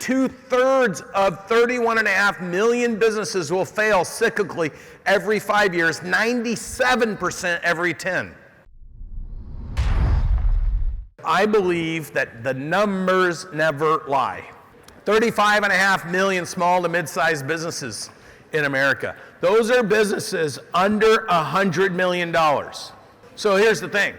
2/3 of 31.5 million businesses will fail cyclically every 5 years, 97% every 10. I believe that the numbers never lie. 35.5 million small to mid-sized businesses in America. Those are businesses under $100 million. So here's the thing.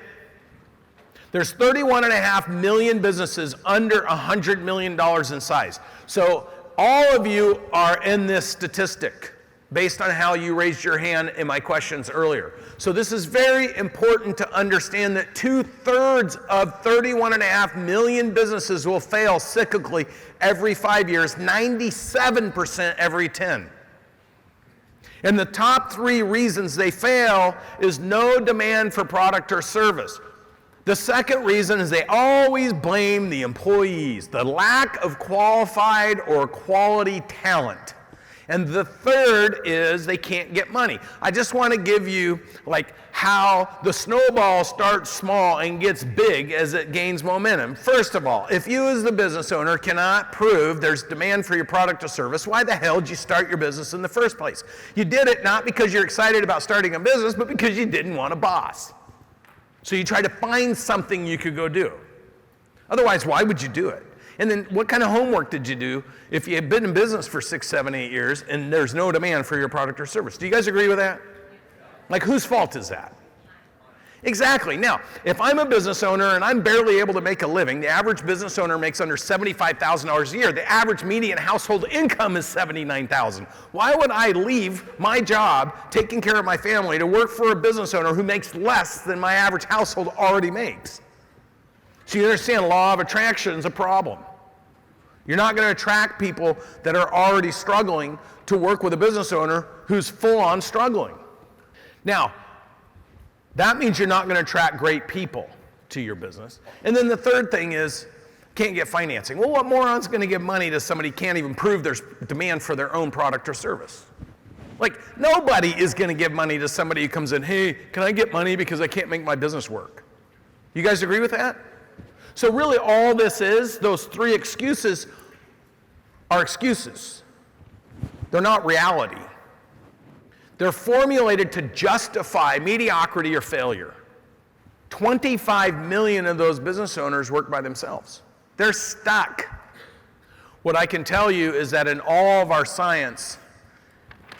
There's 31.5 million businesses under $100 million in size. So all of you are in this statistic based on how you raised your hand in my questions earlier. So this is very important to understand that 2/3 of 31.5 million businesses will fail cyclically every 5 years, 97% every 10. And the top 3 reasons they fail is no demand for product or service. The second reason is they always blame the employees, the lack of qualified or quality talent. And the third is they can't get money. I just want to give you like how the snowball starts small and gets big as it gains momentum. First of all, if you as the business owner cannot prove there's demand for your product or service, why the hell did you start your business in the first place? You did it not because you're excited about starting a business, but because you didn't want a boss. So you tried to find something you could go do. Otherwise, why would you do it? And then what kind of homework did you do if you had been in business for 6, 7, 8 years and there's no demand for your product or service? Do you guys agree with that? Like, whose fault is that? Exactly. Now, if I'm a business owner and I'm barely able to make a living, the average business owner makes under $75,000 a year. The average median household income is $79,000. Why would I leave my job taking care of my family to work for a business owner who makes less than my average household already makes? So you understand, law of attraction is a problem. You're not going to attract people that are already struggling to work with a business owner who's full on struggling. Now, that means you're not going to attract great people to your business. And then the third thing is, can't get financing. Well, what moron's going to give money to somebody who can't even prove there's demand for their own product or service? Like, nobody is going to give money to somebody who comes in, hey, can I get money because I can't make my business work? You guys agree with that? So really all this is, those 3 excuses are excuses. They're not reality. They're formulated to justify mediocrity or failure. 25 million of those business owners work by themselves. They're stuck. What I can tell you is that in all of our science,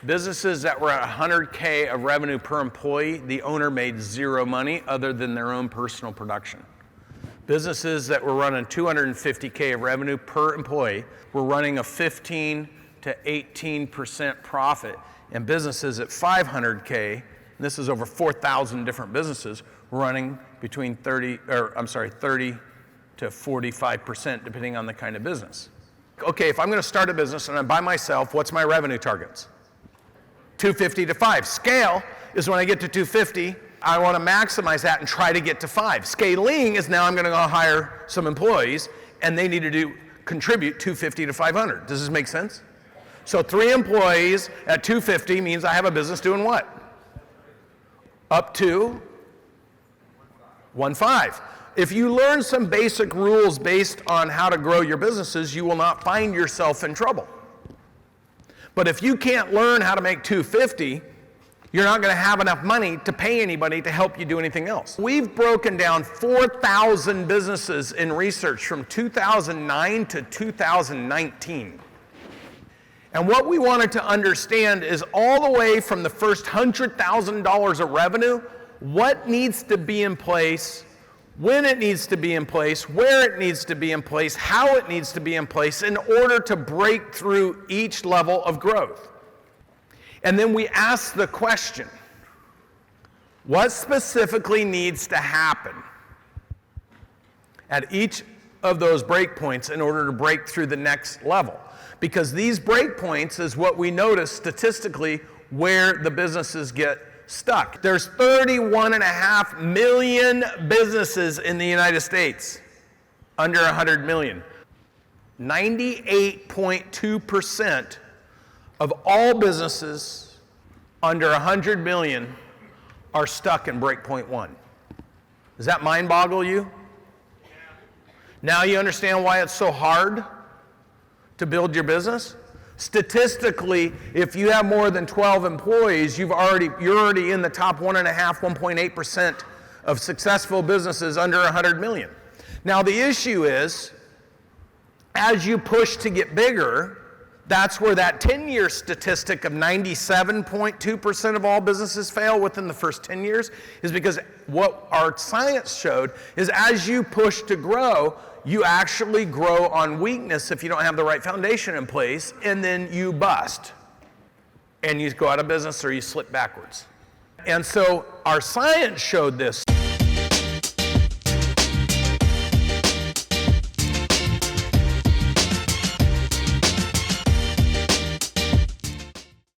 businesses that were at 100K of revenue per employee, the owner made 0 money other than their own personal production. Businesses that were running 250K of revenue per employee were running a 15 to 18% profit. And businesses at 500K, and this is over 4,000 different businesses, running between 30 to 45%, depending on the kind of business. Okay, if I'm going to start a business and I'm by myself, what's my revenue targets? 250 to 5. Scale is when I get to 250, I want to maximize that and try to get to 5. Scaling is now I'm going to go hire some employees and they need to contribute 250 to 500. Does this make sense? So 3 employees at 250 means I have a business doing what? Up to 1.5. If you learn some basic rules based on how to grow your businesses, you will not find yourself in trouble. But if you can't learn how to make 250, you're not going to have enough money to pay anybody to help you do anything else. We've broken down 4,000 businesses in research from 2009 to 2019. And what we wanted to understand is all the way from the first $100,000 of revenue, what needs to be in place, when it needs to be in place, where it needs to be in place, how it needs to be in place in order to break through each level of growth. And then we ask the question, what specifically needs to happen at each of those breakpoints in order to break through the next level? Because these breakpoints is what we notice statistically where the businesses get stuck. There's 31.5 million businesses in the United States under 100 million. 98.2% of all businesses under 100 million are stuck in breakpoint 1. Does that mind boggle you? Now you understand why it's so hard to build your business? Statistically, if you have more than 12 employees, you're already in the top 1.8% of successful businesses under 100 million. Now the issue is, as you push to get bigger, that's where that 10-year statistic of 97.2% of all businesses fail within the first 10 years is because what our science showed is as you push to grow, you actually grow on weakness if you don't have the right foundation in place, and then you bust. And you go out of business or you slip backwards. And so our science showed this.